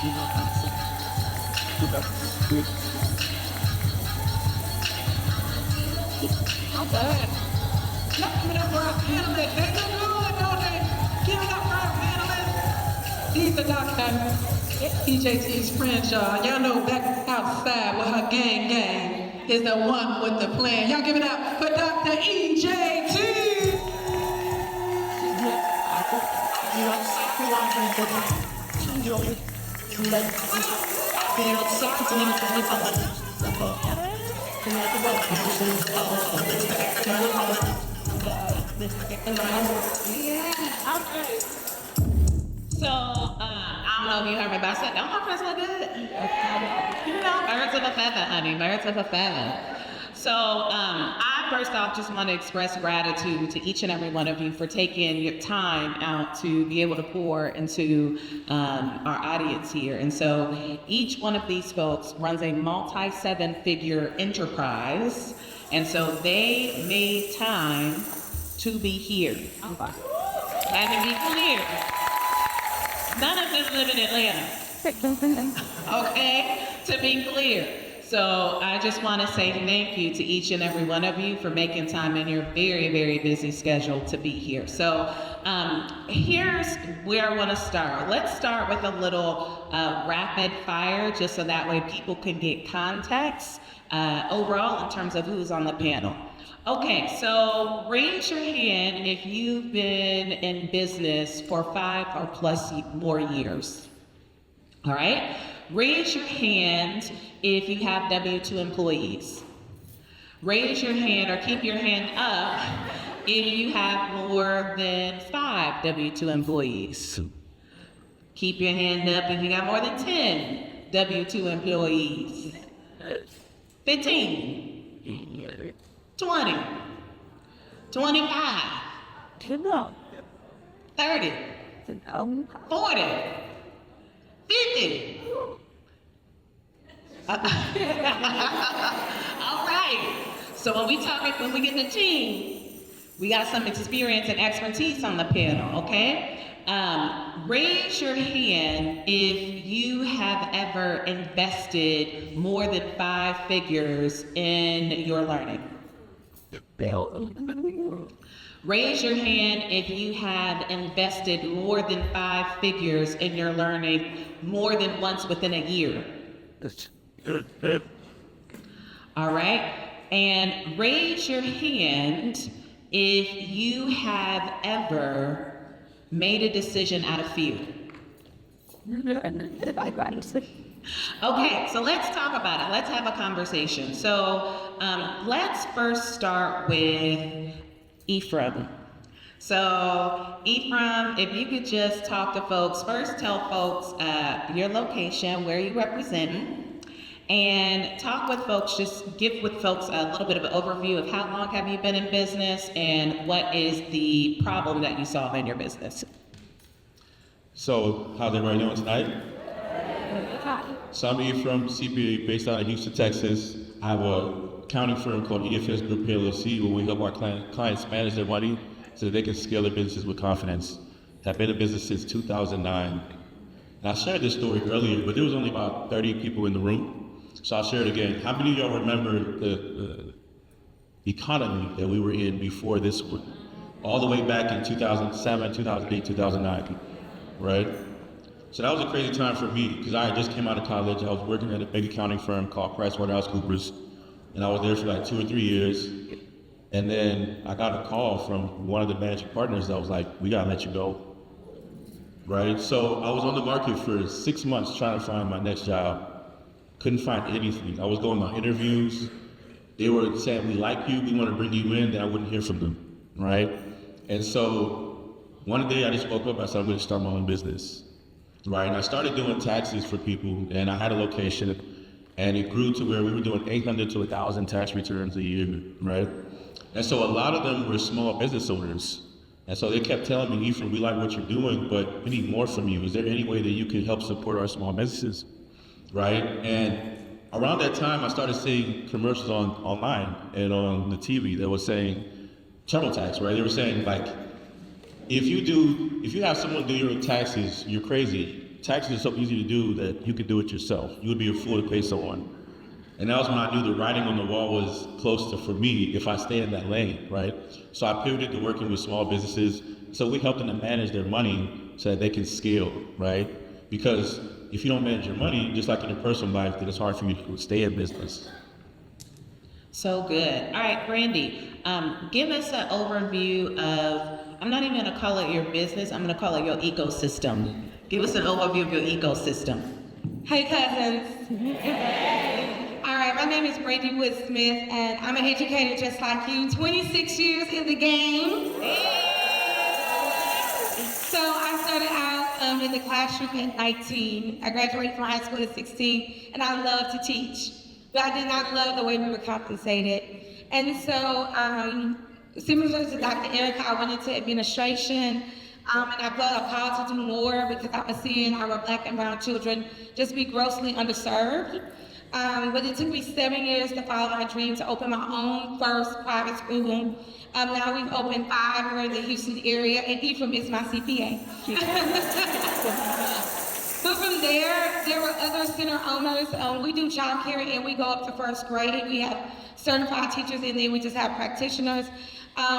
Not bad. Let's give it up for our panelists. They look good, don't they? Give it up for our panelists. He's the doctor. EJT's friend, y'all. Y'all know back outside with her gang is the one with the plan. Y'all give it up for Dr. EJT. So, I don't know if you heard me, but I said, don't my friends look good? You know, birds of a feather, honey, birds of a feather. So, I first off just want to express gratitude to each and every one of you for taking your time out to be able to pour into our audience here. And so, each one of these folks runs a multi-seven-figure enterprise, and so they made time to be here. Had to be clear. None of us live in Atlanta. Okay? To be clear. So I just want to say thank you to each and every one of you for making time in your very, very busy schedule to be here. So here's where I want to start. Let's start with a little rapid fire, just so that way people can get context overall in terms of who's on the panel. Okay, so raise your hand if you've been in business for 5 or plus more years. All right? Raise your hand if you have W-2 employees. Raise your hand or keep your hand up if you have more than 5 W-2 employees. Keep your hand up if you got more than 10 W-2 employees. 15. 20, 25, 30, 40, 50. All right. So when we get in the team, we got some experience and expertise on the panel, okay? Raise your hand if you have ever invested more than 5 figures in your learning. Raise your hand if you have invested more than 5 figures in your learning more than once within a year. All right. And raise your hand if you have ever made a decision out of fear. Okay, so let's talk about it. Let's have a conversation. So let's first start with Ephraim. So Ephraim, if you could just talk to folks, first tell folks your location, where you represent, and talk with folks, just give with folks a little bit of an overview of how long have you been in business and what is the problem that you solve in your business. So, how's everybody doing tonight? So I'm Ephraim, CPA based out of Houston, Texas. I have an accounting firm called EFS Group PLC where we help our clients manage their money so that they can scale their businesses with confidence. I've been in business since 2009. And I shared this story earlier, but there was only about 30 people in the room. So I'll share it again. How many of y'all remember the economy that we were in before this one? All the way back in 2007, 2008, 2009, right? So that was a crazy time for me because I just came out of college. I was working at a big accounting firm called PricewaterhouseCoopers, and I was there for like 2 or 3 years. And then I got a call from one of the managing partners that was like, "We gotta let you go." Right? So I was on the market for 6 months trying to find my next job. Couldn't find anything. I was going on interviews. They were saying, "We like you, we want to bring you in," then I wouldn't hear from them, right? And so one day I just woke up, I said, I'm gonna start my own business. Right, and I started doing taxes for people, and I had a location, and it grew to where we were doing 800 to 1,000 tax returns a year, right? And so a lot of them were small business owners, and so they kept telling me, "Ephraim, we like what you're doing, but we need more from you. Is there any way that you can help support our small businesses?" Right? And around that time, I started seeing commercials online and on the TV that was saying TurboTax, right? They were saying like, if you have someone do your taxes, you're crazy. taxes are so easy to do that you could do it yourself. You would be a fool to pay someone. And that was when I knew the writing on the wall was close to, for me, if I stay in that lane, right? So I pivoted to working with small businesses. So we help them to manage their money so that they can scale, right? Because if you don't manage your money, just like in your personal life, then it's hard for you to stay in business. So good. All right, Brandy, give us an overview of, I'm not even gonna call it your business, I'm gonna call it your ecosystem. Give us an overview of your ecosystem. Hey, cousins. All right, my name is Brandy Wood Smith, and I'm an educator just like you. 26 years in the game. So I started out in the classroom at 19. I graduated from high school at 16, and I love to teach. But I did not love the way we were compensated. And so, similar to Dr. Erica, I went into administration, and I felt a call to do more because I was seeing our Black and brown children just be grossly underserved. But it took me 7 years to follow my dream to open my own first private school. Now we've opened 5. We're in the Houston area, and Ephraim is my CPA. But from there were other center owners. We do child care, and we go up to first grade. We have certified teachers, and then we just have practitioners.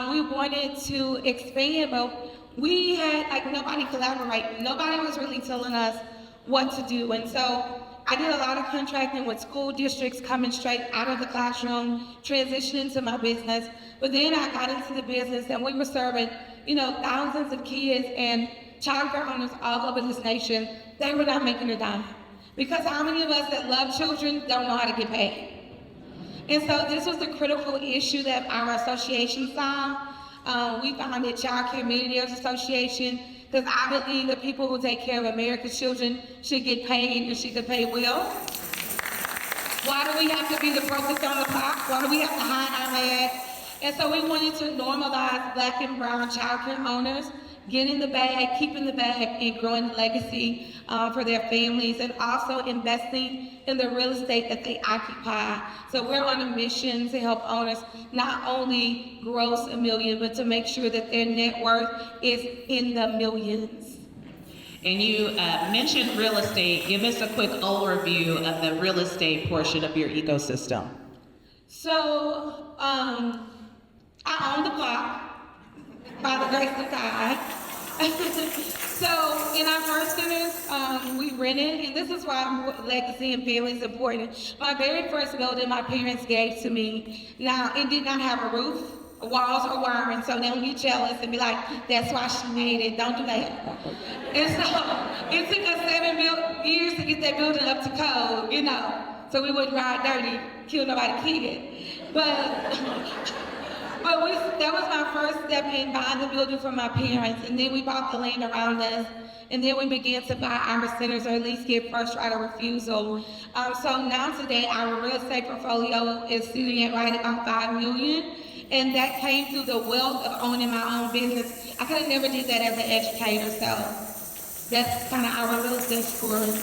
We wanted to expand, but we had nobody collaborate. Nobody was really telling us what to do, and so I did a lot of contracting with school districts coming straight out of the classroom, transitioning to my business. But then I got into the business, and we were serving, thousands of kids and child care owners all over this nation. They were not making a dime. Because how many of us that love children don't know how to get paid? And so this was a critical issue that our association saw. We founded Child Care Millionaires Association because I believe the people who take care of America's children should get paid and should get paid well. Why do we have to be the brokest on the block? Why do we have to hide our bags? And so we wanted to normalize Black and brown child care owners, get in the bag, keep in the bag, and growing the legacy for their families, and also investing in the real estate that they occupy. So we're on a mission to help owners not only gross $1 million, but to make sure that their net worth is in the millions. And you mentioned real estate. Give us a quick overview of the real estate portion of your ecosystem. So I own the block by the grace of God. So in our first centers, we rented, and this is why legacy and family is important. My very first building my parents gave to me. Now, it did not have a roof, walls or wiring, so they don't get jealous and be like, that's why she made it, don't do that. And so it took us 7 years to get that building up to code, so we wouldn't ride dirty, kill nobody kid. But that was my first step in buying the building from my parents, and then we bought the land around us, and then we began to buy our centers, or at least get first right of refusal. So now today, our real estate portfolio is sitting at right about $5 million, and that came through the wealth of owning my own business. I could have never did that as an educator, so that's kind of our real estate story.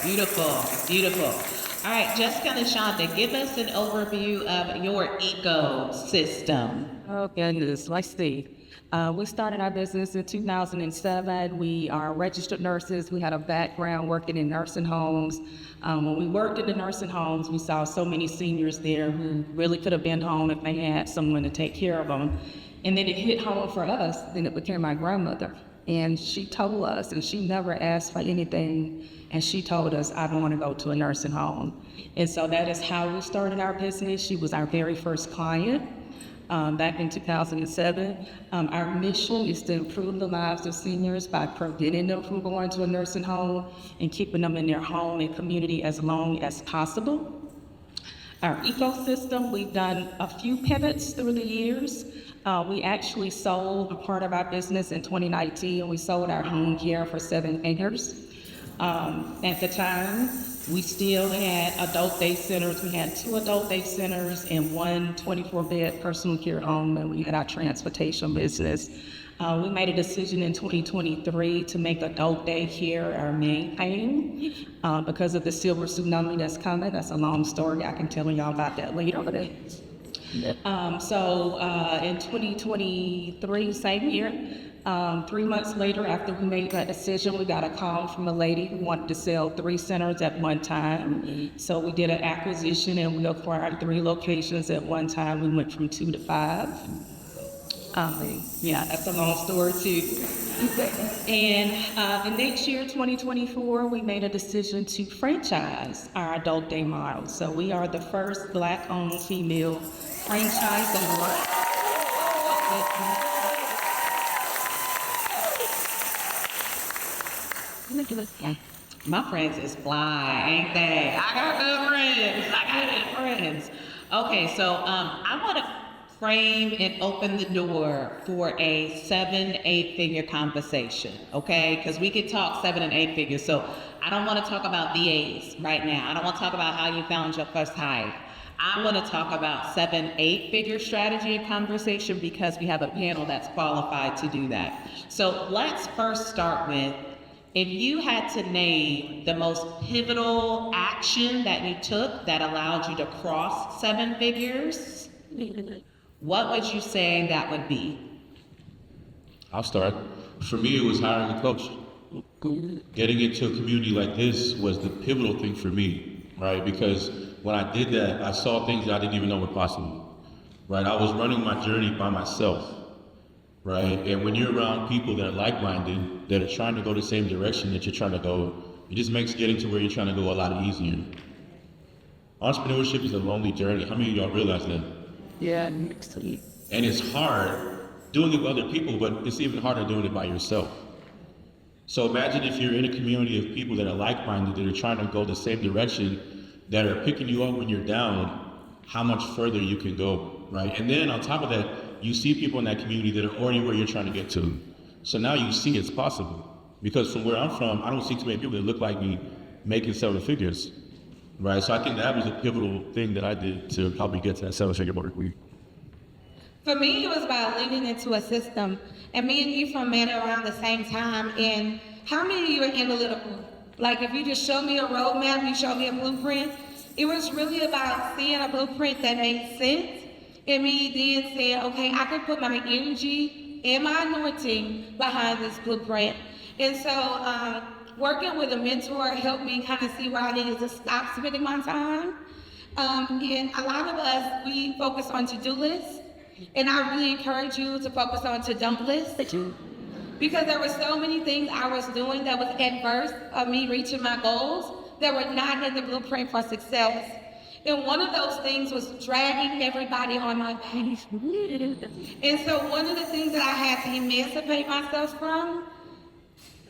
Beautiful, beautiful. All right, Jessica and Shonda, give us an overview of your ecosystem. Oh goodness, let's see. We started our business in 2007. We are registered nurses. We had a background working in nursing homes. When we worked in the nursing homes, we saw so many seniors there who really could have been home if they had someone to take care of them. And then it hit home for us, then it became my grandmother. And she told us, and she never asked for anything, and she told us, I don't want to go to a nursing home. And so that is how we started our business. She was our very first client back in 2007. Our mission is to improve the lives of seniors by preventing them from going to a nursing home and keeping them in their home and community as long as possible. Our ecosystem, we've done a few pivots through the years. We actually sold a part of our business in 2019. We sold our home care for 7 acres. At the time, we still had adult day centers. We had 2 adult day centers and 1 24-bed personal care home, and we had our transportation business. We made a decision in 2023 to make adult day care our main aim because of the silver tsunami that's coming. That's a long story. I can tell y'all about that later. So in 2023, same year, 3 months later, after we made that decision, we got a call from a lady who wanted to sell 3 centers at one time. So we did an acquisition and we acquired 3 locations at one time. We went from 2 to 5. Yeah, that's a long story too. And the next year, 2024, we made a decision to franchise our adult day model. So we are the first Black-owned female franchise owner. My friends is fly, ain't they? I got good friends. Okay, so I want to frame and open the door for a 7-8 figure conversation, okay? Because we could talk 7 and 8 figures. So I don't want to talk about VAs right now. I don't want to talk about how you found your first hire. I want to talk about 7-8 figure strategy and conversation because we have a panel that's qualified to do that. So let's first start with, if you had to name the most pivotal action that you took that allowed you to cross 7 figures, what would you say that would be? I'll start. For me, it was hiring a coach. Getting into a community like this was the pivotal thing for me, right? Because when I did that, I saw things that I didn't even know were possible, right? I was running my journey by myself, right? And when you're around people that are like-minded, that are trying to go the same direction that you're trying to go, it just makes getting to where you're trying to go a lot easier. Entrepreneurship is a lonely journey. How many of y'all realize that? Yeah. And it's hard doing it with other people, but it's even harder doing it by yourself. So imagine if you're in a community of people that are like-minded, that are trying to go the same direction, that are picking you up when you're down, how much further you can go, right? And then on top of that, you see people in that community that are already where you're trying to get to. So now you see it's possible. Because from where I'm from, I don't see too many people that look like me making 7 figures, right? So I think that was a pivotal thing that I did to help me get to that 7-figure mark. For me, it was about leaning into a system. And me and you from met around the same time. And how many of you are analytical? Like if you just show me a roadmap, you show me a blueprint. It was really about seeing a blueprint that made sense. And me then saying, okay, I can put my energy and my anointing behind this blueprint. And so working with a mentor helped me kind of see where I needed to stop spending my time. And a lot of us, we focus on to-do lists. And I really encourage you to focus on to-do lists. Because there were so many things I was doing that was adverse of me reaching my goals that were not in the blueprint for success. And one of those things was dragging everybody on my back. And so one of the things that I had to emancipate myself from,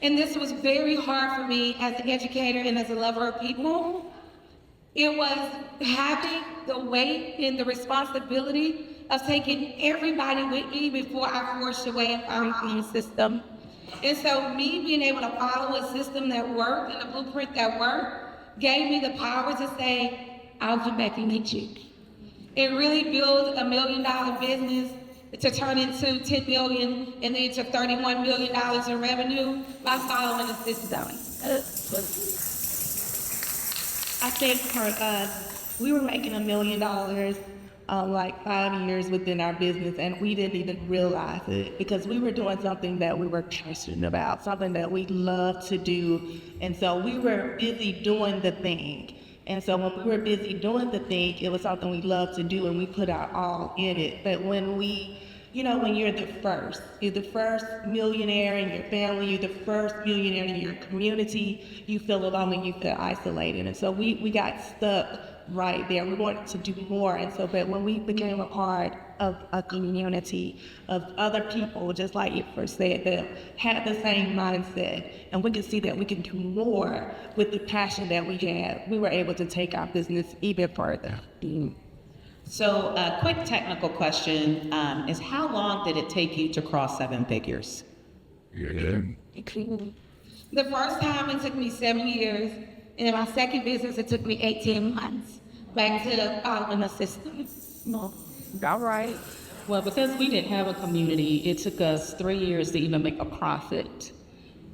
and this was very hard for me as an educator and as a lover of people, it was having the weight and the responsibility of taking everybody with me before I forced away and found my own system. And so me being able to follow a system that worked and a blueprint that worked gave me the power to say, I'll come back and get you. It really built $1 million business to turn into 10 million and then to $31 million in revenue by following the system. I think for us, we were making $1 million like 5 years within our business, and we didn't even realize it because we were doing something that we were passionate about, something that we love to do. And so we were busy doing the thing. And so when we were busy doing the thing, it was something we loved to do and we put our all in it. But when when you're the first millionaire in your family, you're the first millionaire in your community, you feel alone and you feel isolated. And so we got stuck right there. We wanted to do more. And so, but when we became a part of a community of other people, just like you first said, that had the same mindset, and we could see that we can do more with the passion that we had, we were able to take our business even further. So a quick technical question is how long did it take you to cross 7 figures? The first time it took me 7 years, and in my second business it took me 18 months back to following the system. All right. Well, because we didn't have a community, it took us 3 years to even make a profit.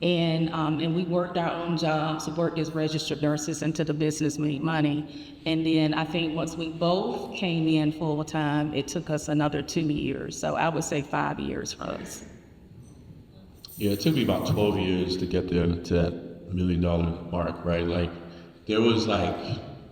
And we worked our own jobs, worked as registered nurses until the business made money. And then I think once we both came in full time, it took us another 2 years. So I would say 5 years for us. Yeah, it took me about 12 years to get there to that $1 million mark, right? Like, there was like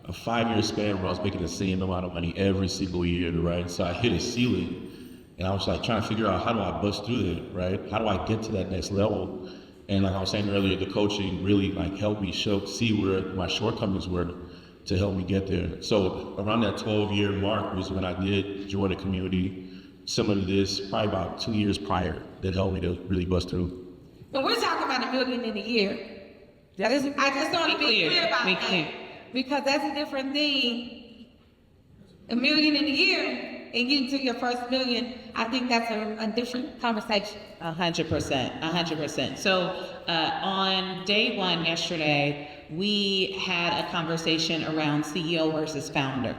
a 5-year span where I was making the same amount of money every single year, right? So I hit a ceiling, and I was like trying to figure out, how do I bust through it, right? How do I get to that next level? And like I was saying earlier, the coaching really like helped me see where my shortcomings were to help me get there. So around that 12-year mark was when I did join a community similar to this, probably about 2 years prior, that helped me to really bust through. But we're talking about $1 million in a year. I just want to be clear about that. Because that's a different thing. $1 million in a year and getting to your first $1 million, I think that's a different conversation. 100%. So on day one yesterday, we had a conversation around CEO versus founder.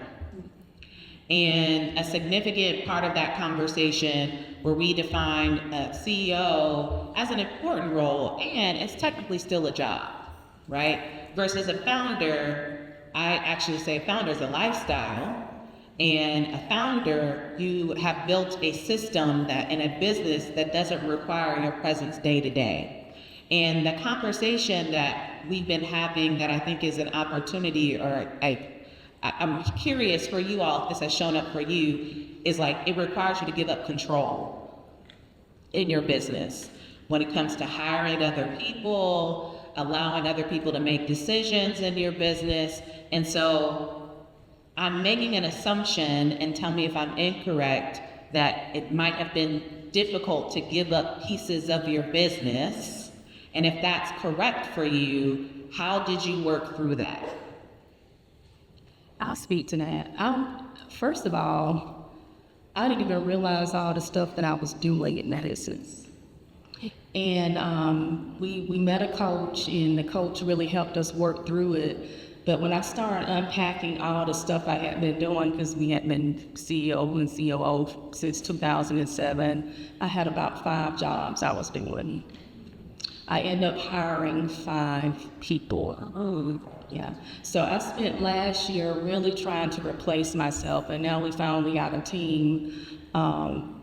And a significant part of that conversation where we defined CEO as an important role, and it's technically still a job, right? Versus a founder, I actually say founder is a lifestyle. And a founder, you have built a system that in a business that doesn't require your presence day to day. And the conversation that we've been having that I think is an opportunity, or I'm curious for you all if this has shown up for you, is like it requires you to give up control in your business when it comes to hiring other people, allowing other people to make decisions in your business. And so I'm making an assumption, and tell me if I'm incorrect, that it might have been difficult to give up pieces of your business. And if that's correct for you, how did you work through that? I'll speak to that. First of all, I didn't even realize all the stuff that I was doing in that instance. And we met a coach, and the coach really helped us work through it. But when I started unpacking all the stuff I had been doing, because we had been CEO and COO since 2007, I had about 5 jobs I was doing. I ended up hiring 5 people. Yeah. So I spent last year really trying to replace myself, and now we finally got a team.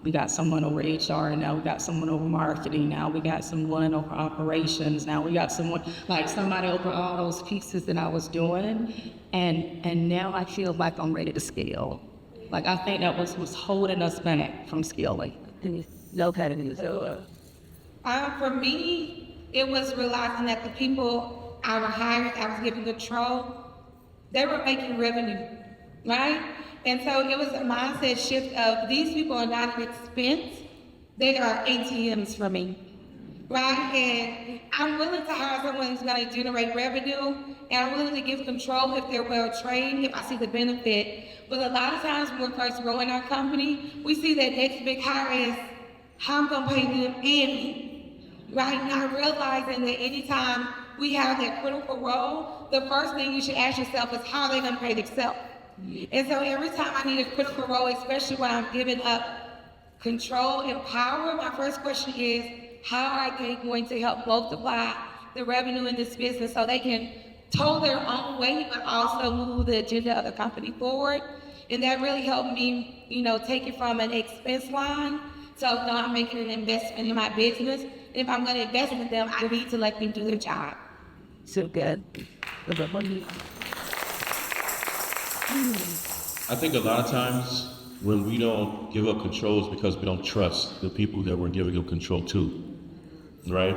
We got someone over HR, and now we got someone over marketing. Now we got someone over operations. Now we got somebody over all those pieces that I was doing. And now I feel like I'm ready to scale. Like I think that was holding us back from scaling. For me, it was realizing that the people I was hiring, I was giving control, they were making revenue, right? And so it was a mindset shift of these people are not an expense, they are ATMs for me, right? And I'm willing to hire someone who's gonna generate revenue, and I'm willing to give control if they're well trained, if I see the benefit. But a lot of times when we're first growing our company, we see that next big hire is how I'm gonna pay them and me, right? Not realizing that anytime we have that critical role, the first thing you should ask yourself is how are they gonna pay themselves? And so every time I need a critical role, especially when I'm giving up control and power, my first question is, how are they going to help multiply the revenue in this business so they can toe their own way, but also move the agenda of the company forward? And that really helped me, take it from an expense line to now I'm making an investment in my business. And if I'm going to invest in them, I need to let them do their job. So good. I think a lot of times when we don't give up control is because we don't trust the people that we're giving up control to, right?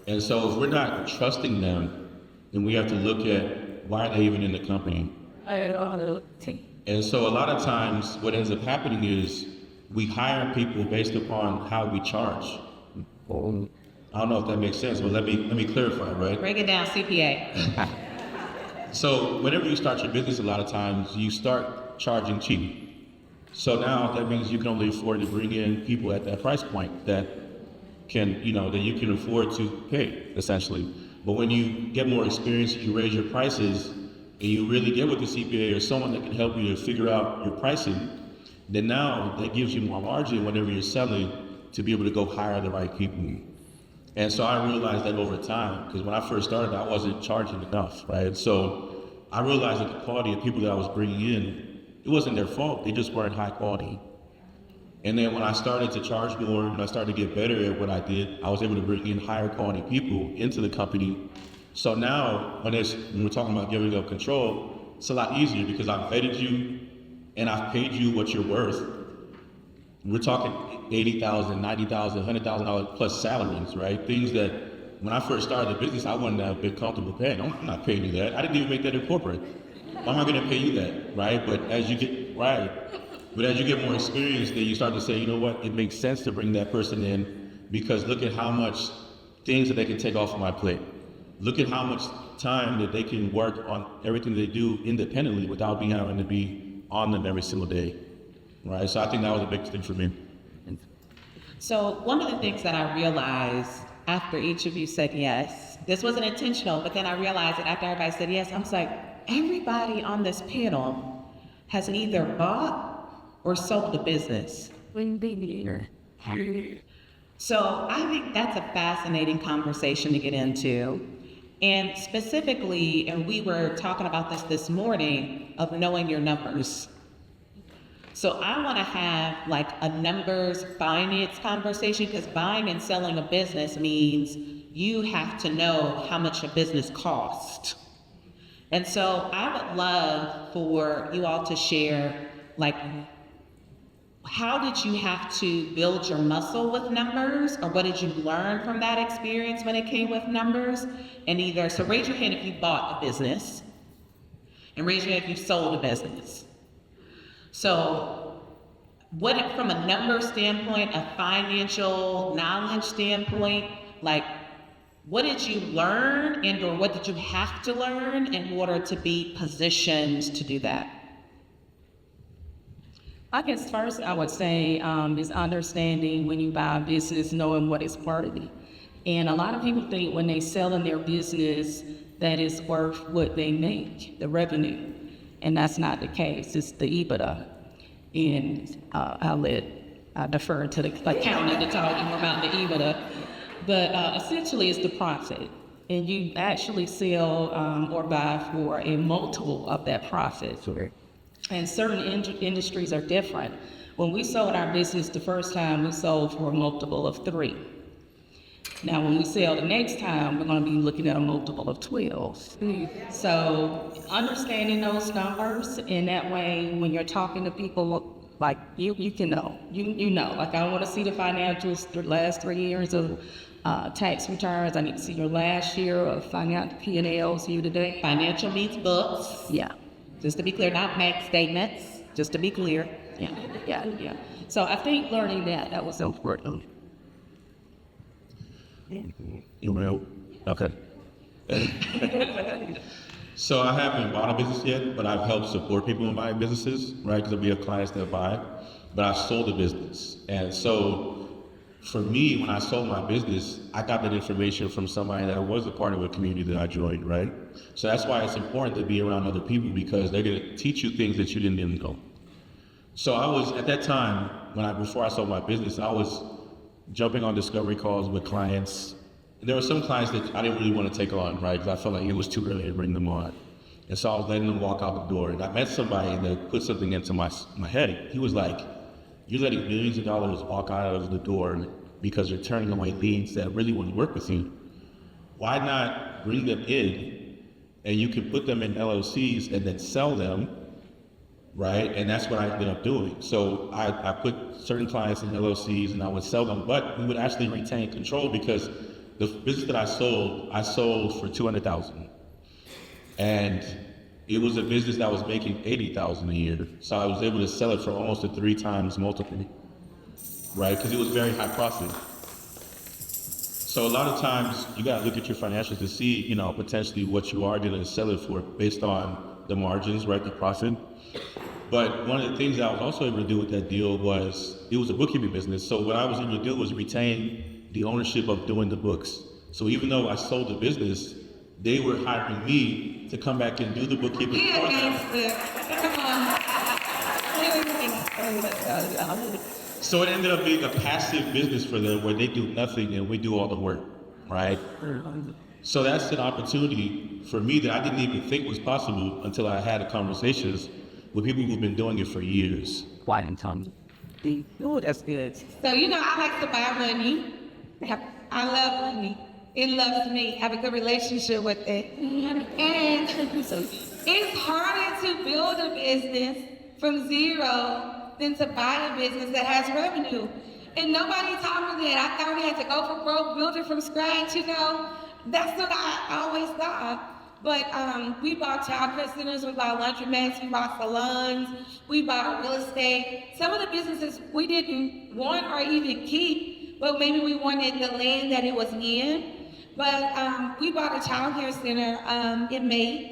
And so if we're not trusting them, then we have to look at why are they even in the company. And so a lot of times what ends up happening is we hire people based upon how we charge. I don't know if that makes sense, but let me clarify, right? Break it down, CPA. So whenever you start your business, a lot of times you start charging cheap. So now that means you can only afford to bring in people at that price point that can, that you can afford to pay, essentially. But when you get more experience, you raise your prices, and you really get with the CPA or someone that can help you to figure out your pricing, then now that gives you more margin whenever you're selling to be able to go hire the right people. And so I realized that over time, because when I first started, I wasn't charging enough, right? So I realized that the quality of people that I was bringing in, it wasn't their fault, they just weren't high quality. And then when I started to charge more and I started to get better at what I did, I was able to bring in higher quality people into the company. So now when we're talking about giving up control, it's a lot easier because I've vetted you and I've paid you what you're worth. We're talking $80,000, $90,000, $100,000 plus salaries, right? Things that when I first started the business, I wouldn't have been comfortable paying. I'm not paying you that. I didn't even make that in corporate. Why am I going to pay you that, right? But as you get more experience, then you start to say, you know what, it makes sense to bring that person in because look at how much things that they can take off of my plate. Look at how much time that they can work on everything they do independently without being having to be on them every single day, right? So I think that was a big thing for me. So one of the things that I realized after each of you said yes, this wasn't intentional, but then I realized that after everybody said yes, I was like, everybody on this panel has either bought or sold a business. So I think that's a fascinating conversation to get into. And specifically, and we were talking about this morning, of knowing your numbers. So I want to have like a numbers finance conversation because buying and selling a business means you have to know how much a business costs. And so I would love for you all to share, like, how did you have to build your muscle with numbers, or what did you learn from that experience when it came with numbers? And so raise your hand if you bought a business, and raise your hand if you sold a business. So from a number standpoint, a financial knowledge standpoint, like, what did you learn or what did you have to learn in order to be positioned to do that? I guess first I would say is understanding when you buy a business, knowing what it's worth. And a lot of people think when they sell in their business that it's worth what they make, the revenue. And that's not the case. It's the EBITDA. And I defer to the accountant to talk more about the EBITDA. But essentially it's the profit. And you actually sell or buy for a multiple of that profit. And certain industries are different. When we sold our business the first time, we sold for a multiple of 3. Now, when we sell the next time, we're going to be looking at a multiple of 12. So understanding those numbers, and that way, when you're talking to people, like you can know, you know, like I want to see the financials, the last 3 years of tax returns. I need to see your last year of financial P&Ls year to date. Financial means books. Yeah. Just to be clear, not bank statements, just to be clear. Yeah. So I think learning that was important. You know, okay. So I haven't bought a business yet, but I've helped support people in buying businesses, right? Because we have clients that buy, but I've sold a business. And so for me, when I sold my business, I got that information from somebody that was a part of a community that I joined, right? So that's why it's important to be around other people because they're going to teach you things that you didn't even know. So I was, at that time, before I sold my business, I was jumping on discovery calls with clients. There were some clients that I didn't really want to take on, right? Because I felt like it was too early to bring them on. And so I was letting them walk out the door. And I met somebody that put something into my head. He was like, you're letting millions of dollars walk out of the door because you're turning away leads that really want to work with you. Why not bring them in and you can put them in LLCs and then sell them, right? And that's what I ended up doing. So I put certain clients in LLCs and I would sell them, but we would actually retain control because the business that I sold for $200,000. And it was a business that was making $80,000 a year. So I was able to sell it for almost a 3 times multiple, right? Because it was very high profit. So a lot of times you gotta look at your financials to see, potentially what you are gonna sell it for based on the margins, right, the profit. But one of the things that I was also able to do with that deal it was a bookkeeping business. So what I was able to do was retain the ownership of doing the books. So even though I sold the business, they were hiring me to come back and do the bookkeeping for them. So it ended up being a passive business for them where they do nothing and we do all the work, right? So that's an opportunity for me that I didn't even think was possible until I had conversations with people who've been doing it for years. Oh, that's good. So, I like to buy money. I love money. It loves me. Have a good relationship with it. And it's harder to build a business from zero than to buy a business that has revenue. And nobody taught me that. I thought we had to go for broke, build it from scratch, That's what I always thought. But we bought child care centers, we bought laundromats, we bought salons, we bought real estate. Some of the businesses we didn't want or even keep, but maybe we wanted the land that it was in. But we bought a child care center in May.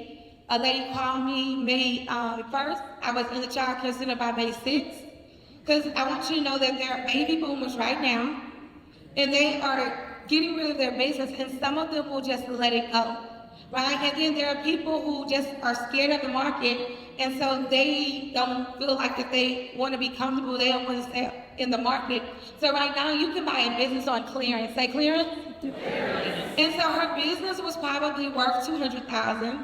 A lady called me May 1st. I was in the child care center by May 6th. Because I want you to know that there are baby boomers right now, and they are getting rid of their business, and some of them will just let it go. Right? And then there are people who just are scared of the market, and so they don't feel like that they want to be comfortable, they don't want to stay in the market. So right now you can buy a business on clearance. Say clearance? Clearance. And so her business was probably worth $200,000,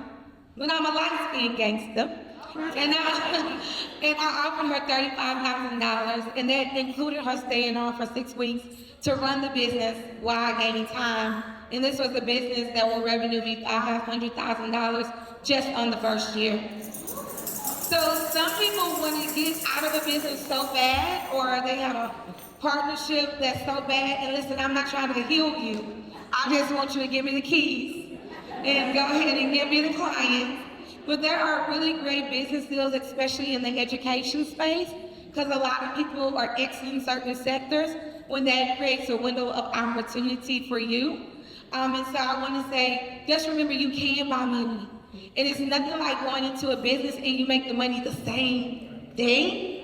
but I'm a light-skinned gangster. And I offered her $35,000, and that included her staying on for 6 weeks to run the business while gaining time. And this was a business that will revenue be $500,000 just on the first year. So some people want to get out of a business so bad, or they have a partnership that's so bad. And listen, I'm not trying to heal you. I just want you to give me the keys and go ahead and give me the clients. But there are really great business deals, especially in the education space, because a lot of people are exiting certain sectors when that creates a window of opportunity for you. And so I want to say, just remember, you can buy money. And it's nothing like going into a business and you make the money the same day.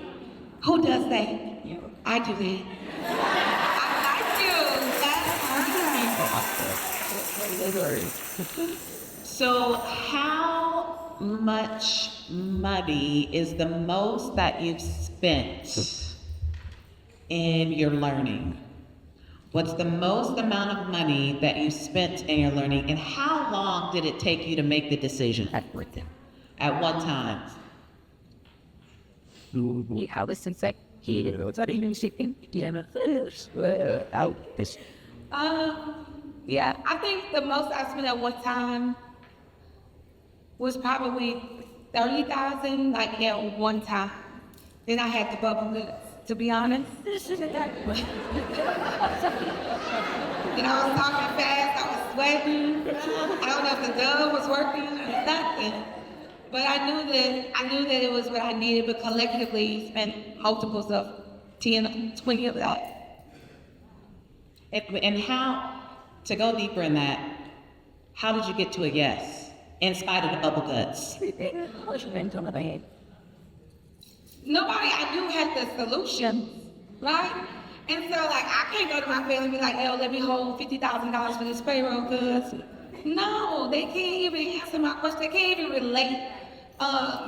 Who does that? I do that. I like you. So how much money is the most that you've spent in your learning? What's the most amount of money that you spent in your learning, and how long did it take you to make the decision? At what time? I was since like, yeah, I think the most I spent at one time was probably 30,000, like at one time. Then I had the bubble goods, to be honest. I was talking fast, I was sweating. I don't know if the dove was working or nothing. But I knew that it was what I needed, but collectively spent multiples of 10, 20 of that. And how, to go deeper in that, how did you get to a yes? In spite of the bubble guts. Nobody I knew had the solution, right? And so, I can't go to my family and be like, "Oh, let me hold $50,000 for this payroll," because no, they can't even answer my question. They can't even relate.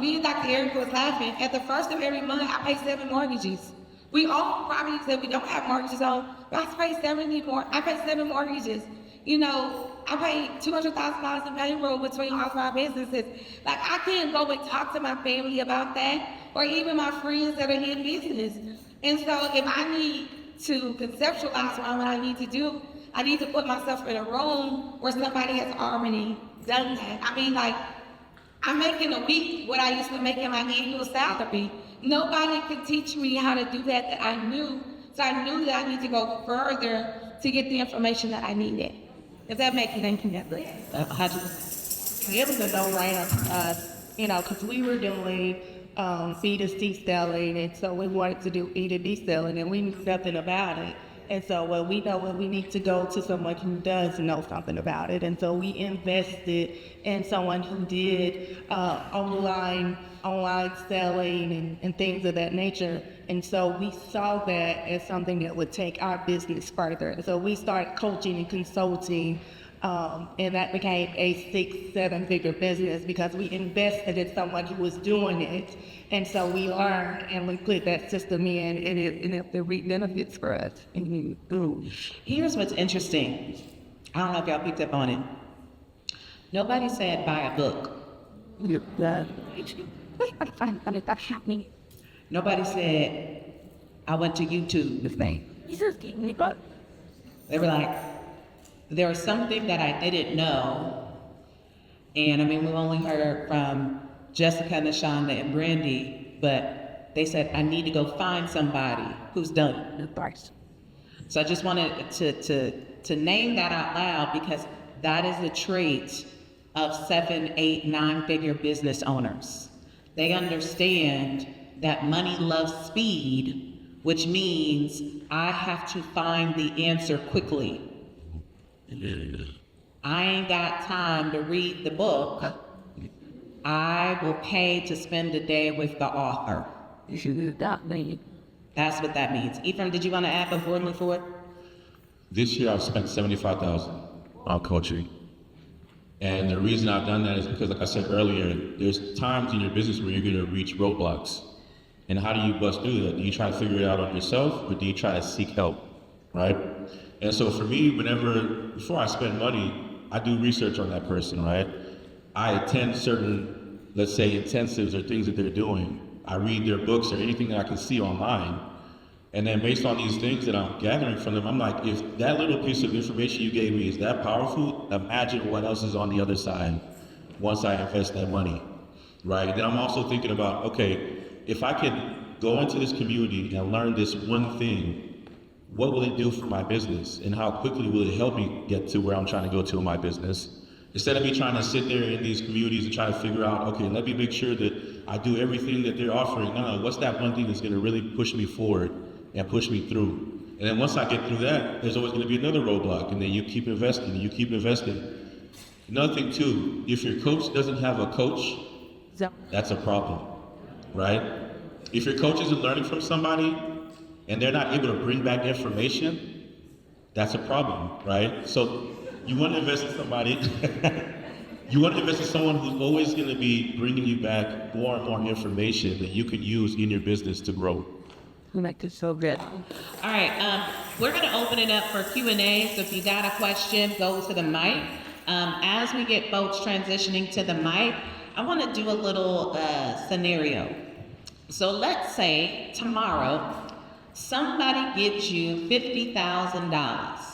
Me and Dr. Erica was laughing. At the first of every month, I pay 7 mortgages. We own properties that we don't have mortgages on, but I pay 7 mortgages. I pay $200,000 in payroll between all of our businesses. I can't go and talk to my family about that, or even my friends that are in business. And so if I need to conceptualize what I need to do, I need to put myself in a room where somebody has already done that. I mean, I'm making a week what I used to make in my annual salary. Nobody could teach me how to do that I knew. So I knew that I need to go further to get the information that I needed. If that makes sense. It was a no-brainer for us, because we were doing B2C selling, and so we wanted to do B2B selling, and we knew nothing about it. And so we know when we need to go to someone who does know something about it. And so we invested in someone who did online selling and things of that nature. And so we saw that as something that would take our business further. And so we started coaching and consulting, and that became a 6-7 figure business because we invested in someone who was doing it. And so we learned and we put that system in, and it reaped benefits for us. Here's what's interesting. I don't know if y'all picked up on it. Nobody said buy a book. Nobody said I went to YouTube with me. They were like, there was something that I didn't know. And I mean, we've only heard from Jessica, Nashonda, and Brandy, but they said, I need to go find somebody who's done it. So I just wanted to name that out loud because that is a trait of 7, 8, 9-figure business owners. They understand that money loves speed, which means I have to find the answer quickly. I ain't got time to read the book. I will pay to spend a day with the author. That's what that means. Ephraim, did you want to add before we move forward? This year I've spent $75,000 on coaching. And the reason I've done that is because, like I said earlier, there's times in your business where you're going to reach roadblocks. And how do you bust through that? Do you try to figure it out on yourself, or do you try to seek help, right? And so for me, before I spend money, I do research on that person, right? I attend certain, let's say, intensives or things that they're doing. I read their books or anything that I can see online. And then based on these things that I'm gathering from them, I'm like, if that little piece of information you gave me is that powerful, imagine what else is on the other side once I invest that money, right? Then I'm also thinking about, okay, if I can go into this community and learn this one thing, what will it do for my business? And how quickly will it help me get to where I'm trying to go to in my business? Instead of me trying to sit there in these communities and try to figure out, okay, let me make sure that I do everything that they're offering. No, what's that one thing that's gonna really push me forward and push me through? And then once I get through that, there's always gonna be another roadblock, and then you keep investing, and you keep investing. Another thing too, if your coach doesn't have a coach, that's a problem, right? If your coach isn't learning from somebody and they're not able to bring back information, that's a problem, right? So you want to invest in somebody, you want to invest in someone who's always going to be bringing you back more and more information that you can use in your business to grow. You make it so good. All right, we're going to open it up for Q&A. So if you got a question, go to the mic. As we get folks transitioning to the mic, I want to do a little scenario. So let's say tomorrow, somebody gives you $50,000.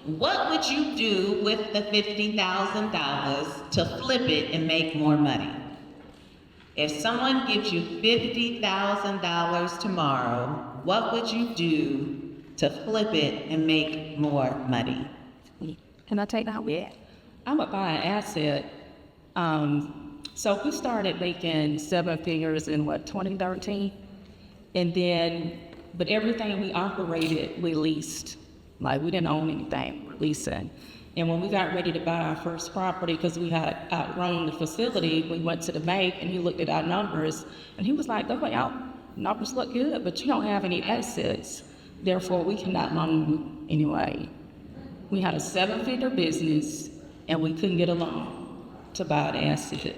What would you do with the $50,000 to flip it and make more money? If someone gives you $50,000 tomorrow, what would you do to flip it and make more money? Can I take that? Yeah. I would buy an asset. So we started making 7 figures in 2013? And then, but everything we operated, we leased. Like we didn't own anything, we're leasing. And when we got ready to buy our first property, because we had outgrown the facility, we went to the bank and he looked at our numbers and he was like, okay, our numbers look good, but you don't have any assets. Therefore, we cannot loan you anyway. We had a 7-figure business and we couldn't get a loan to buy an asset.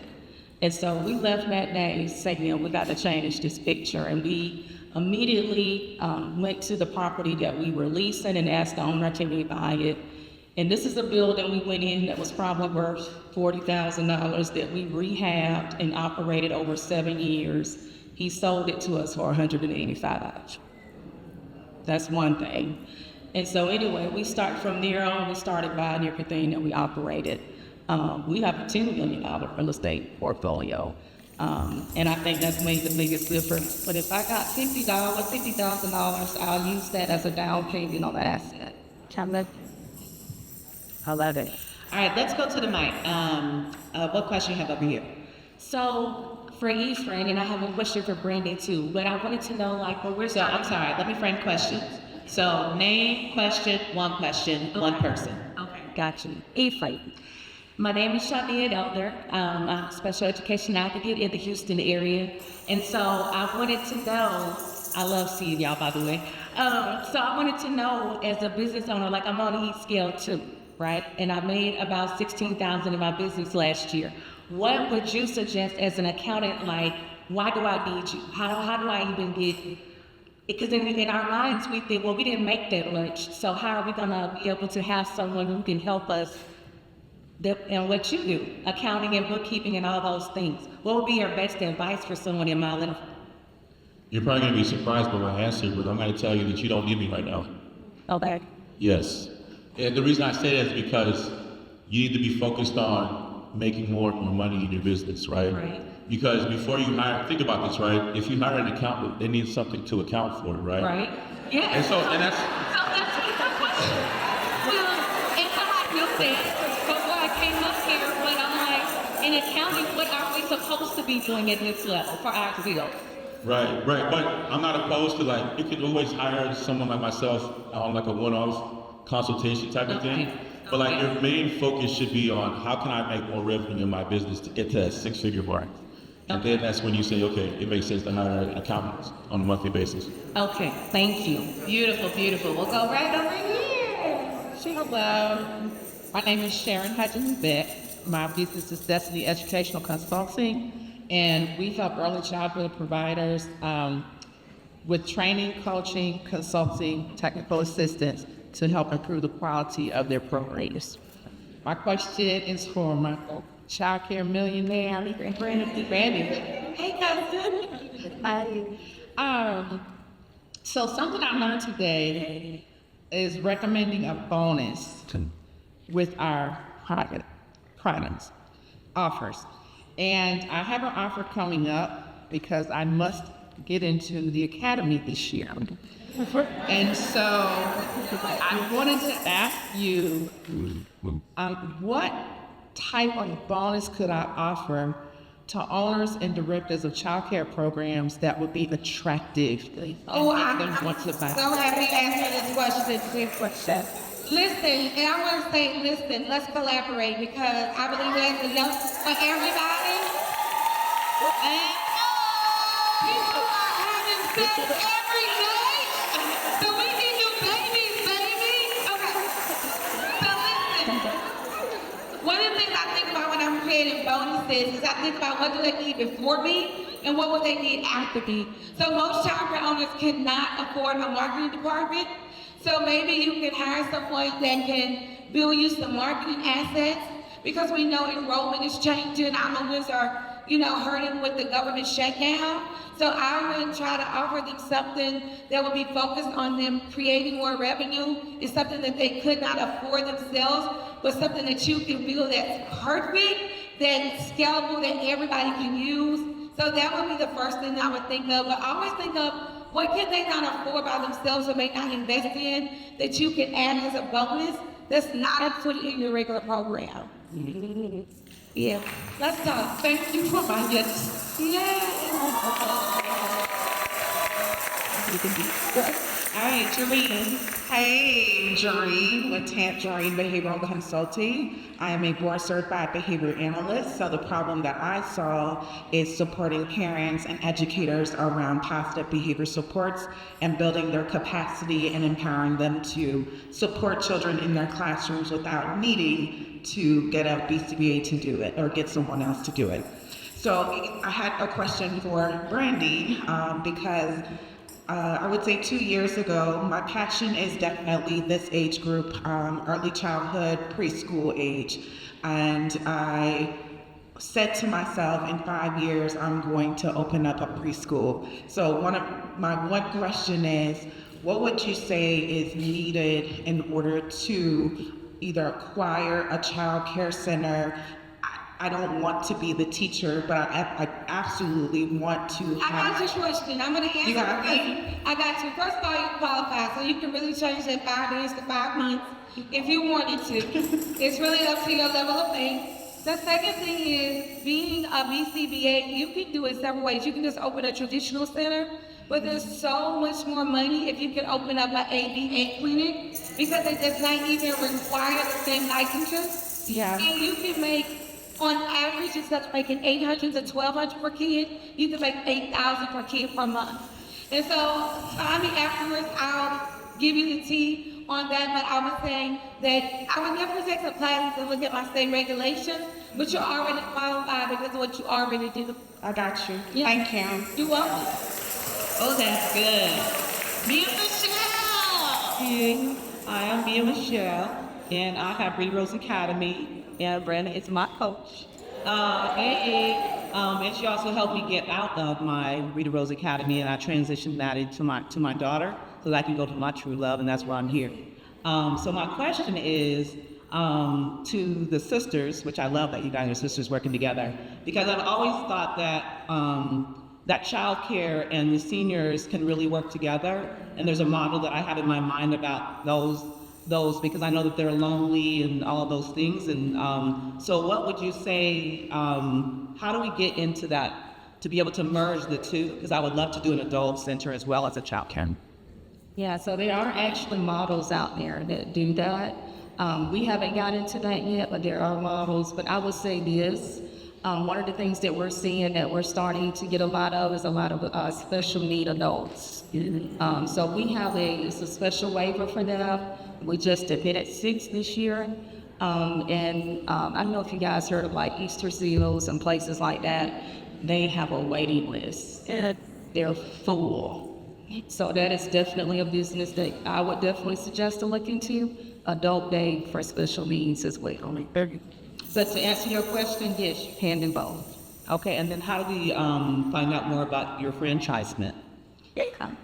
And so we left that day saying, we got to change this picture. And we immediately went to the property that we were leasing and asked the owner, can we buy it? And this is a building we went in that was probably worth $40,000 that we rehabbed and operated over 7 years. He sold it to us for $185,000. That's one thing. And so anyway, we start from there on, we started buying everything that we operated. We have a $10 million real estate portfolio. And I think that's made the biggest difference. But if I got $50,000, I'll use that as a down payment on the asset. I love it. All right, let's go to the mic. What question you have over here? So for Ephraim, and I have a question for Brandy too, but I wanted to know like where we're So I'm sorry, let me frame questions. So name, question, one person. Okay. Got you. Ephraim. My name is Shania Elder. I'm a special education advocate in the Houston area. And so I wanted to know, I love seeing y'all by the way. So I wanted to know as a business owner, like I'm on the heat scale too, right? And I made about $16,000 in my business last year. What would you suggest as an accountant, like, why do I need you? How do I even get, because in our minds we think, well, we didn't make that much, so how are we gonna be able to have someone who can help us and what you do, accounting and bookkeeping and all those things. What would be your best advice for someone in my little? You're probably going to be surprised by my answer, but I'm going to tell you that you don't need me right now. Okay. Yes. And the reason I say that is because you need to be focused on making more money in your business, right? Right. Because before you hire, think about this, right? If you hire an accountant, they need something to account for, right? Right. Yeah. And that's, So that's the question. Well, and I like you said, before I came up here, but I'm like, in accounting, what are we supposed to be doing at this level for our field? right. But I'm not opposed to, like, you can always hire someone like myself on like a one-off consultation type of thing. Okay. But like Okay. your main focus should be on how can I make more revenue in my business to get to that six-figure mark. And then that's when you say, okay, it makes sense to hire accountants on a monthly basis. Okay, thank you. Beautiful, beautiful. We'll go right over here. Hello, my name is Sharon Hutchins Beck. My business is Destiny Educational Consulting, and we help early childhood providers with training, coaching, consulting, technical assistance to help improve the quality of their programs. My question is for my child care millionaire, Brandy. Hey, cousin. So something I learned today is recommending a bonus with our products offers. And I have an offer coming up because I must get into the academy this year. And so I wanted to ask you, what type of bonus could I offer to owners and directors of child care programs that would be attractive? Oh, and I'm make them want to buy? so happy to answer this question. Listen, and I want to say, listen, let's collaborate because I believe there's enough for everybody. And people are having sex every day, so we can do babies, baby. Okay. So listen, one of the things I think about when I'm creating bonuses is I think about what do they need before me and what would they need after me. So most child care owners cannot afford a marketing department. So maybe you can hire someone that can build you some marketing assets because we know enrollment is changing. Our owners are, hurting with the government shutdown. So I would try to offer them something that would be focused on them creating more revenue. It's something that they could not afford themselves, but something that you can build that's perfect, that's scalable, that everybody can use. So that would be the first thing I would think of. But I always think of what can they not afford by themselves or may not invest in that you can add as a bonus that's not put in your regular program. Yeah, let's talk. Thank you for my yes. All right, Jareen. Hey, Jareen with Tangerine Behavioral Consulting. I am a board certified behavior analyst. So the problem that I saw is supporting parents and educators around positive behavior supports and building their capacity and empowering them to support children in their classrooms without needing to get a BCBA to do it or get someone else to do it. So I had a question for Brandy because I would say 2 years ago, my passion is definitely this age group, early childhood, preschool age. And I said to myself, in 5 years, I'm going to open up a preschool. So my one question is, what would you say is needed in order to either acquire a child care center? I don't want to be the teacher, but I absolutely want to I got your question. I'm going to answer You got it. I got you. First of all, you qualify, so you can really change that 5 days to 5 months if you wanted to. It's really up to your level of faith. The second thing is being a BCBA, you can do it several ways. You can just open a traditional center, but there's so much more money if you can open up an ABA clinic because it does not even require the same licensure. Yeah. And you can make, on average, instead of making $800 to $1,200 per kid, you can make $8,000 per kid per month. And so, find me afterwards, I'll give you the tea on that, but I was saying that I would never take some classes and look at my state regulations, but you're already qualified because of what you already do. I got you. Yeah. Thank you. You're welcome. Oh, that's good. Mia Michelle. Hey, I am Mia Michelle. and I have Reed Rose Academy. And Brandon is my coach. And she also helped me get out of my Rita Rose Academy, and I transitioned that into my daughter so that I can go to my true love, and that's why I'm here. So my question is to the sisters, which I love that you guys are sisters working together, because I've always thought that that childcare and the seniors can really work together, and there's a model that I have in my mind about those because I know that they're lonely and all of those things. And so what would you say, how do we get into that to be able to merge the two? Because I would love to do an adult center as well as a child care. Yeah, so there are actually models out there that do that. We haven't got into that yet, but there are models. But I would say this, one of the things that we're seeing that we're starting to get a lot of is a lot of special need adults. So we have it's a special waiver for them. We just admitted 6 this year. And I don't know if you guys heard of like Easter Seals and places like that. They have a waiting list. They're full. So that is definitely a business that I would definitely suggest to look into. Adult day for special needs as well. But to answer your question, yes, you can do both. Okay, and then how do we find out more about your franchisement?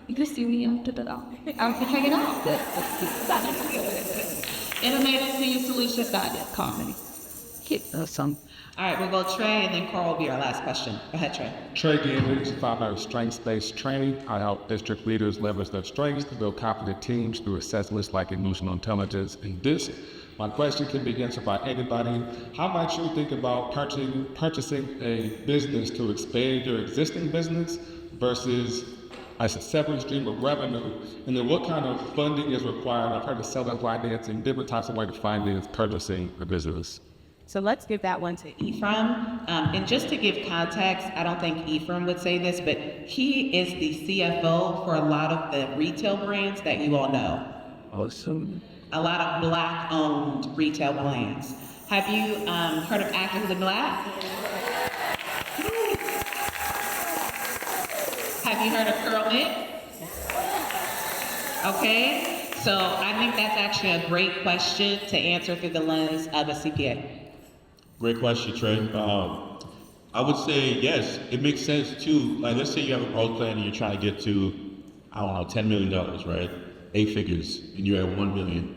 You can see me after the I'm hanging out. InnovationSeniorSolutions.com. Hit some. All right, we'll go Trey, and then Carl will be our last question. Go ahead, Trey. Trey Gibbons, founder of Strengths-Based Training. I help district leaders leverage their strengths to build confident teams through assessments like emotional intelligence and DISC. My question can be answered by anybody. How might you think about purchasing a business to expand your existing business versus as a separate stream of revenue? And then what kind of funding is required? I've heard of seller financing, different types of ways to finance purchasing a business. So let's give that one to Ephraim. And just to give context, I don't think Ephraim would say this, but he is the CFO for a lot of the retail brands that you all know. Awesome. A lot of Black-owned retail brands. Have you heard of Active and Black? Have you heard of Curl Knit? Okay, so I think that's actually a great question to answer through the lens of a CPA. Great question, Trey. I would say yes, it makes sense too. Like, let's say you have a growth plan and you're trying to get to, I don't know, $10 million, right? 8 figures, and you're at 1 million.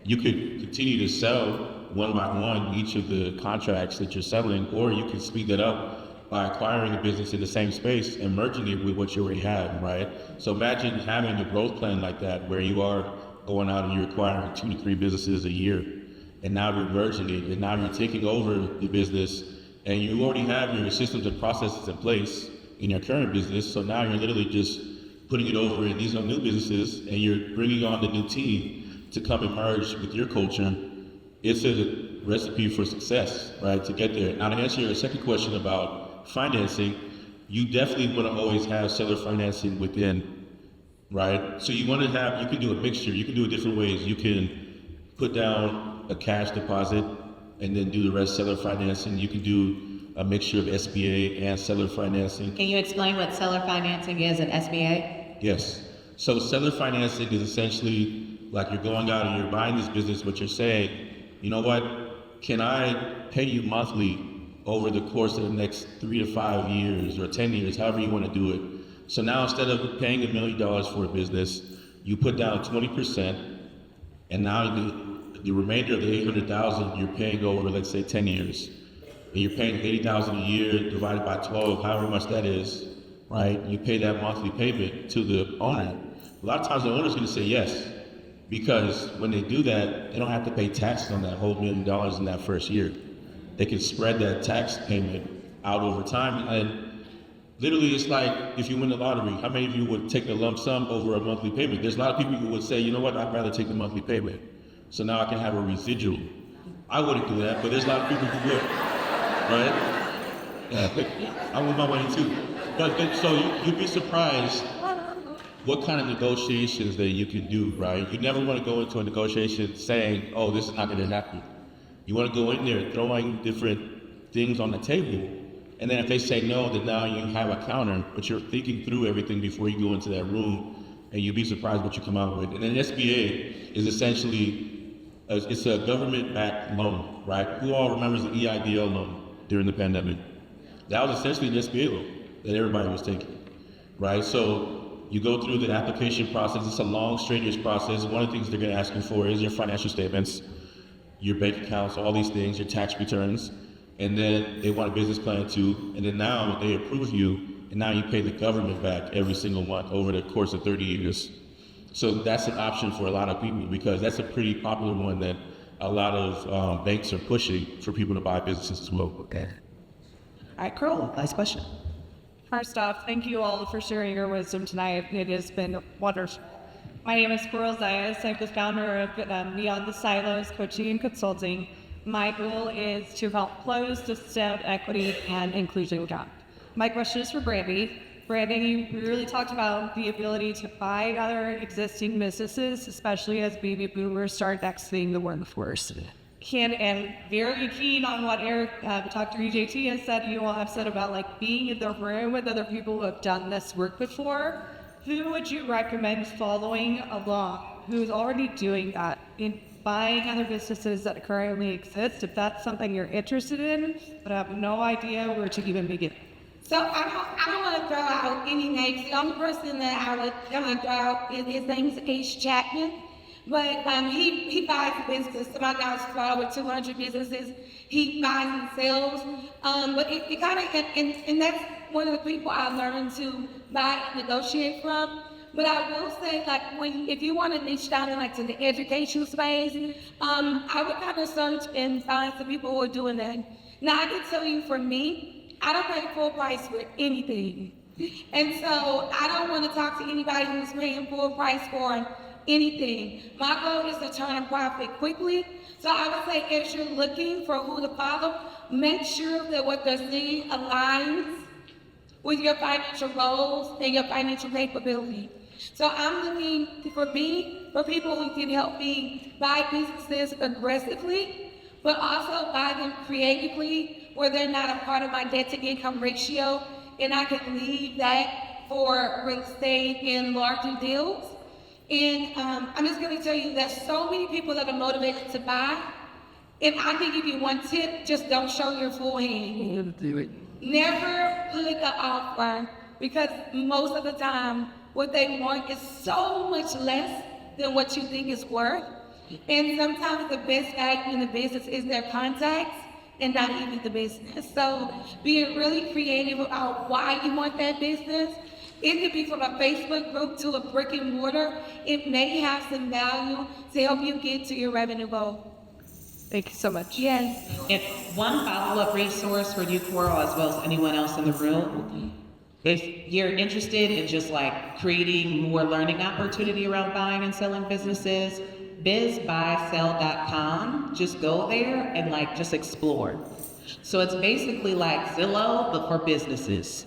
You could continue to sell one by one each of the contracts that you're selling, or you can speed that up by acquiring a business in the same space and merging it with what you already have, right? So imagine having a growth plan like that where you are going out and you're acquiring 2 to 3 businesses a year, and now you're merging it, and now you're taking over the business, and you already have your systems and processes in place in your current business, so now you're literally just putting it over in these are new businesses, and you're bringing on the new team to come and merge with your culture. It's a recipe for success, right, to get there. Now, to answer your second question about financing, you definitely want to always have seller financing within, right? So you want to have, you can do a mixture, you can do it different ways. You can put down a cash deposit and then do the rest seller financing. You can do a mixture of SBA and seller financing. Can you explain what seller financing is and SBA? Yes. So seller financing is essentially like you're going out and you're buying this business, but you're saying, you know what, can I pay you monthly over the course of the next 3 to 5 years or 10 years, however you want to do it. So now instead of paying $1 million for a business, you put down 20%, and now the remainder of the 800,000 you're paying over, let's say 10 years. And you're paying 80,000 a year divided by 12, however much that is, right? You pay that monthly payment to the owner. A lot of times the owner's gonna say yes, because when they do that, they don't have to pay taxes on that whole $1 million in that first year. They can spread that tax payment out over time. And literally, it's like if you win the lottery, how many of you would take the lump sum over a monthly payment? There's a lot of people who would say, you know what, I'd rather take the monthly payment. So now I can have a residual. I wouldn't do that, but there's a lot of people who would, right? Yeah, I want my money too. But so you'd be surprised what kind of negotiations that you can do, right? You never want to go into a negotiation saying, oh, this is not going to happen. You want to go in there throwing different things on the table. And then if they say no, then now you have a counter, but you're thinking through everything before you go into that room, and you'd be surprised what you come out with. And then SBA is essentially It's a government-backed loan, right? Who all remembers the EIDL loan during the pandemic? That was essentially an SBA loan that everybody was taking, right? So you go through the application process. It's a long, strenuous process. One of the things they're going to ask you for is your financial statements, your bank accounts, all these things, your tax returns, and then they want a business plan too. And then now they approve you, and now you pay the government back every single month over the course of 30 years. So that's an option for a lot of people because that's a pretty popular one that a lot of banks are pushing for people to buy businesses as well. Okay. All right, Carl, last question. First off, thank you all for sharing your wisdom tonight. It has been wonderful. My name is Coral Zayas. I'm the founder of Beyond the Silos Coaching and Consulting. My goal is to help close the STEM equity and inclusion gap. My question is for Brandy. Brandy, we really talked about the ability to buy other existing businesses, especially as baby boomers start exiting the workforce. And very keen on what Eric, Dr. EJT has said, you all have said about like being in the room with other people who have done this work before. Who would you recommend following along who's already doing that in buying other businesses that currently exist, if that's something you're interested in, but I have no idea where to even begin? So I don't want to throw out any names. The only person that I would throw out is his name's Ace Chapman. But he buys business. So my guy's got over 200 businesses. He buys and sells. But it kind of, and that's one of the people I learned to buy and negotiate from. But I will say, like, if you want to niche down in, like, to the education space, I would kind of search and find some people who are doing that. Now, I can tell you, for me, I don't pay full price for anything. And so I don't want to talk to anybody who's paying full price for anything. My goal is to turn a profit quickly. So I would say, if you're looking for who to follow, make sure that what they're seeing aligns with your financial goals and your financial capability. So I'm looking for people who can help me buy businesses aggressively, but also buy them creatively where they're not a part of my debt to income ratio, and I can leave that for real estate and larger deals. And I'm just going to tell you, there's so many people that are motivated to buy. If I can give you one tip, just don't show your full hand. Never put an offer, because most of the time, what they want is so much less than what you think it's worth. And sometimes the best value in the business is their contacts and not even the business. So being really creative about why you want that business. It could be from a Facebook group to a brick and mortar. It may have some value to help you get to your revenue goal. Thank you so much. Yes. And one follow-up resource for you, Coral, as well as anyone else in the room. If you're interested in just like creating more learning opportunity around buying and selling businesses, bizbuysell.com, just go there and like just explore. So it's basically like Zillow, but for businesses.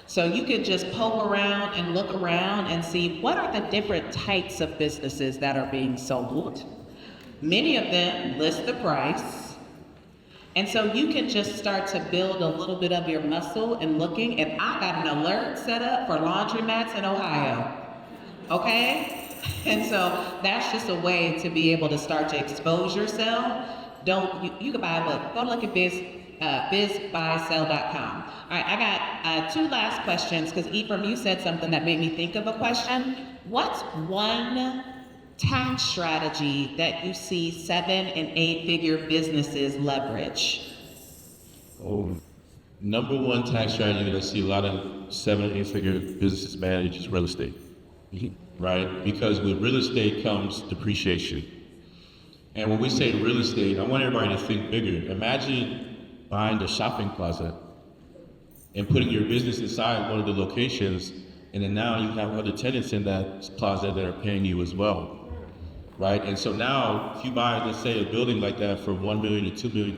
So you could just poke around and look around and see what are the different types of businesses that are being sold. Many of them list the price. And so you can just start to build a little bit of your muscle in looking. And I got an alert set up for laundromats in Ohio. Okay? And so that's just a way to be able to start to expose yourself. You can buy a book. Go look at bizbuysell.com. All right, I got two last questions, because Ephraim, you said something that made me think of a question. What's one tax strategy that you see 7- and 8-figure businesses leverage? Oh, number one tax strategy that I see a lot of 7- and 8-figure businesses manage is real estate, right? Because with real estate comes depreciation. And when we say real estate, I want everybody to think bigger. Imagine buying the shopping plaza and putting your business inside one of the locations, and then now you have other tenants in that plaza that are paying you as well, right? And so now, if you buy, let's say, a building like that for $1 million to $2 million,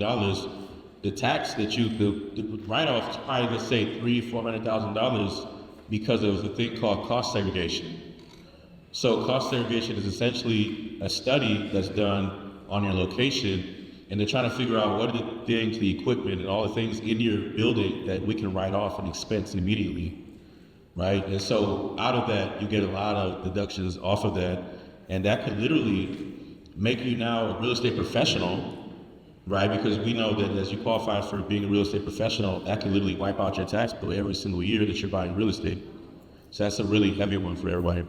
the tax that the write-off is probably, let's say, $300,000-$400,000 because of a thing called cost segregation. So cost segregation is essentially a study that's done on your location, and they're trying to figure out what are the things, the equipment, and all the things in your building that we can write off and expense immediately, right? And so out of that, you get a lot of deductions off of that, and that could literally make you now a real estate professional, right? Because we know that as you qualify for being a real estate professional, that can literally wipe out your tax bill every single year that you're buying real estate. So that's a really heavy one for everybody.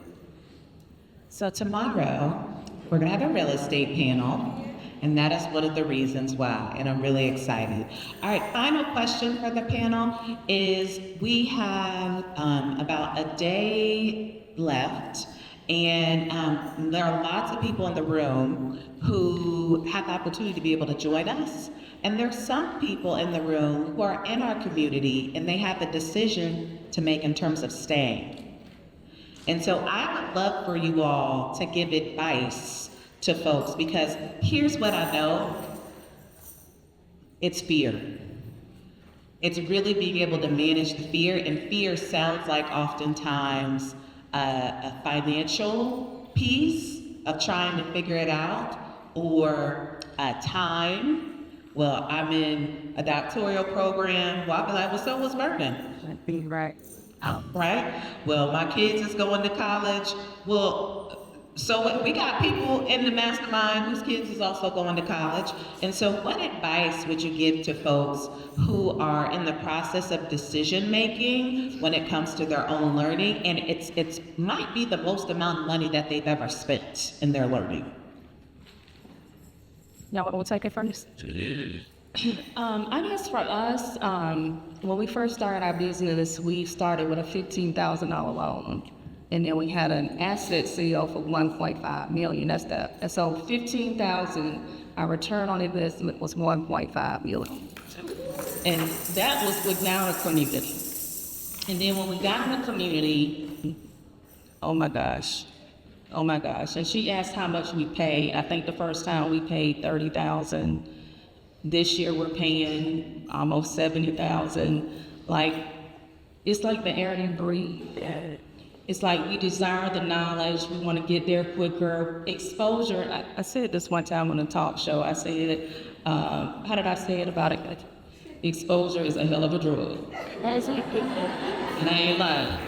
So tomorrow, we're gonna have a real estate panel, and that is one of the reasons why, and I'm really excited. All right, final question for the panel is, we have about a day left, and there are lots of people in the room who have the opportunity to be able to join us. And there's some people in the room who are in our community and they have the decision to make in terms of staying. And so I would love for you all to give advice to folks, because here's what I know. It's fear. It's really being able to manage the fear, and fear sounds like oftentimes a financial piece of trying to figure it out, or time. Well, I'm in a doctoral program. Well, I'll be like, well, so was Vernon. Right. Right? Well, my kids is going to college. Well, so we got people in the mastermind whose kids is also going to college. And so what advice would you give to folks who are in the process of decision making when it comes to their own learning? And it's might be the most amount of money that they've ever spent in their learning. Y'all will take it first. I guess for us, when we first started our business, we started with a $15,000 loan. And then we had an asset sale for $1.5 million. That's that. So $15,000, our return on investment was $1.5 million. And that was without a community. And then when we got in the community, oh my gosh. And she asked how much we paid. I think the first time we paid $30,000. This year we're paying almost $70,000. Like, it's like the air and breathe. It's like we desire the knowledge, we want to get there quicker. Exposure, I said this one time on a talk show, I said, how did I say it about it? Exposure is a hell of a drug. And I ain't lying.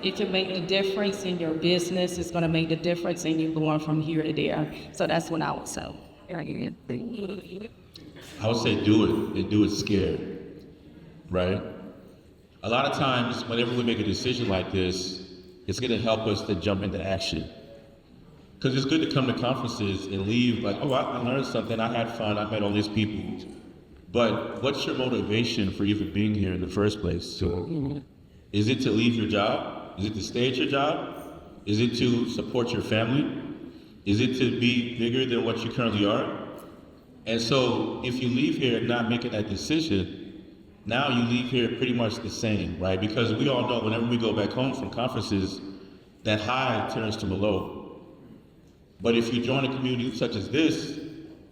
It can make the difference in your business, it's gonna make the difference in you going from here to there. So that's what I would say. I would say do it, and do it scared, right? A lot of times, whenever we make a decision like this, it's gonna help us to jump into action. Because it's good to come to conferences and leave like, oh, I learned something, I had fun, I met all these people. But what's your motivation for even being here in the first place? So, is it to leave your job? Is it to stay at your job? Is it to support your family? Is it to be bigger than what you currently are? And so if you leave here not making that decision, now you leave here pretty much the same, right? Because we all know whenever we go back home from conferences, that high turns to a low. But if you join a community such as this,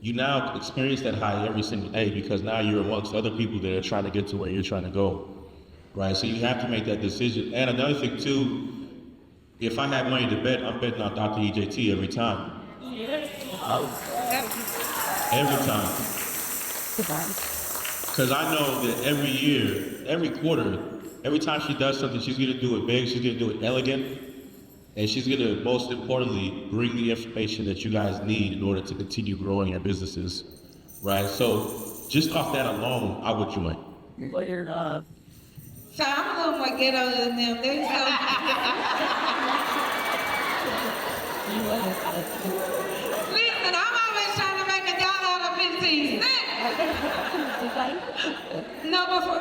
you now experience that high every single day, because now you're amongst other people that are trying to get to where you're trying to go, right? So you have to make that decision. And another thing too, if I have money to bet, I'm betting on Dr. EJT every time. Every time. Because I know that every year, every quarter, every time she does something, she's gonna do it big, she's gonna do it elegant, and she's gonna, most importantly, bring the information that you guys need in order to continue growing your businesses, right? So just off that alone, I would join. So I'm a little more ghetto than them. They're Listen, I'm always trying to make $1 out of 15 cents. No, but for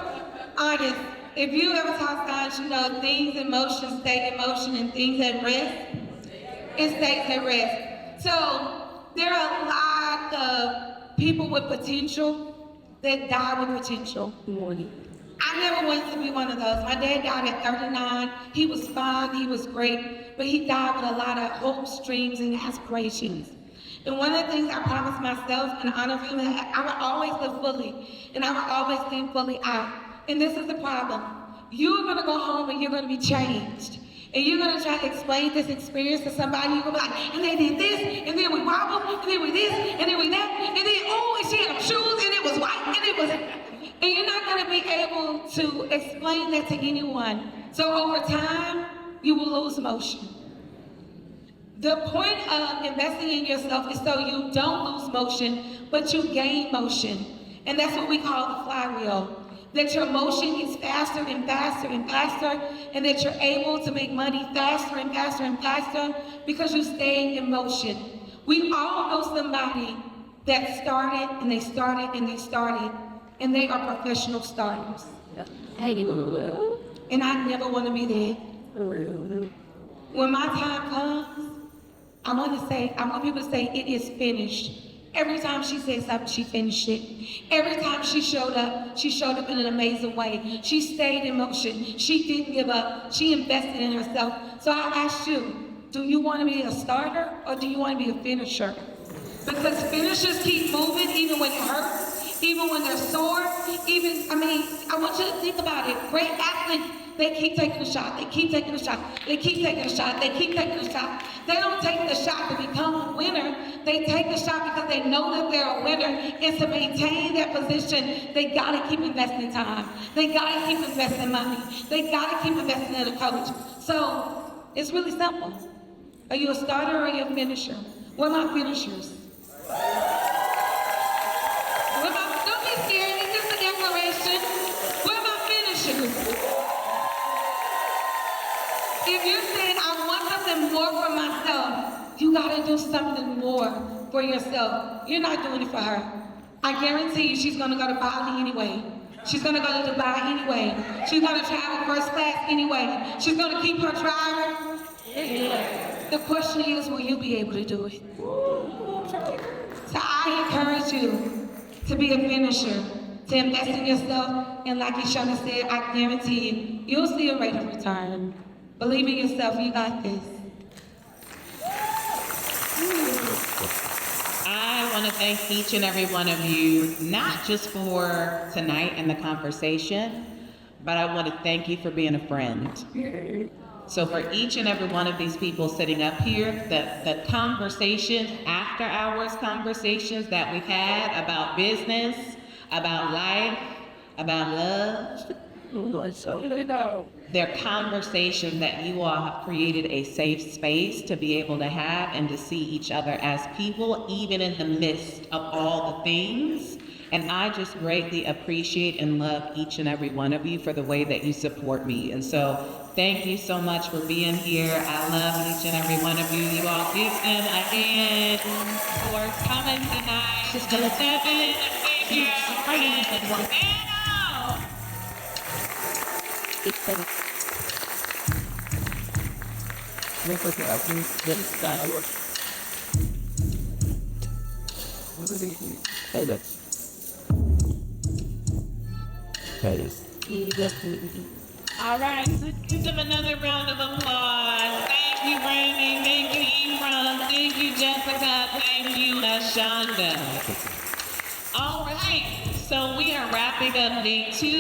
honest, if you ever talk science, you know things in motion stay in motion, and things at rest, it stays at rest. So there are a lot of people with potential that die with potential. I never wanted to be one of those. My dad died at 39. He was fine, he was great, but he died with a lot of hopes, dreams, and aspirations. And one of the things I promised myself in honor of him, I would always live fully, and I would always stand fully out. And this is the problem. You're gonna go home and you're gonna be changed. And you're gonna try to explain this experience to somebody, you're gonna be like, and they did this, and then we wobbled, and then we this, and then we that, and then, oh, and she had shoes, and it was white, and it was... And you're not gonna be able to explain that to anyone. So over time, you will lose motion. The point of investing in yourself is so you don't lose motion, but you gain motion. And that's what we call the flywheel. That your motion gets faster and faster and faster, and that you're able to make money faster and faster and faster because you stay in motion. We all know somebody that started and they started and they started, and they are professional starters. And I never want to be there. When my time comes, I want people to say it is finished. Every time she said something, she finished it. Every time she showed up in an amazing way. She stayed in motion. She didn't give up. She invested in herself. So I asked you, do you want to be a starter or do you want to be a finisher? Because finishers keep moving even when it hurts, even when they're sore, I want you to think about it. Great athletes, they keep taking a shot, they keep taking a shot, they keep taking a shot, they keep taking a shot. They don't take the shot to become a winner. They take the shot because they know that they're a winner. And to maintain that position, they gotta keep investing time. They gotta keep investing money. They gotta keep investing in a coach. So it's really simple. Are you a starter or are you a finisher? What are my finishers? Don't be scared, it's just a declaration. What are my finishers? If you're saying, I want something more for myself, you gotta do something more for yourself. You're not doing it for her. I guarantee you she's gonna go to Bali anyway. She's gonna go to Dubai anyway. She's gonna travel first class anyway. She's gonna keep her driving. The question is, will you be able to do it? So I encourage you to be a finisher, to invest in yourself, and like Ishana said, I guarantee you, you'll see a rate of return. Believe in yourself, you got this. I want to thank each and every one of you, not just for tonight and the conversation, but I want to thank you for being a friend. So for each and every one of these people sitting up here, the conversations, after hours conversations that we've had about business, about life, about love, they're conversations that you all have created a safe space to be able to have and to see each other as people, even in the midst of all the things. And I just greatly appreciate and love each and every one of you for the way that you support me. And so thank you so much for being here. I love each and every one of you. You all give them a hand for coming tonight. Just gonna step in and be here. All right, let's give them another round of applause. Thank you, Randy. Thank you, Ebron. Thank you, Jessica. Thank you, Ashonda. All right, so we are wrapping up day 2.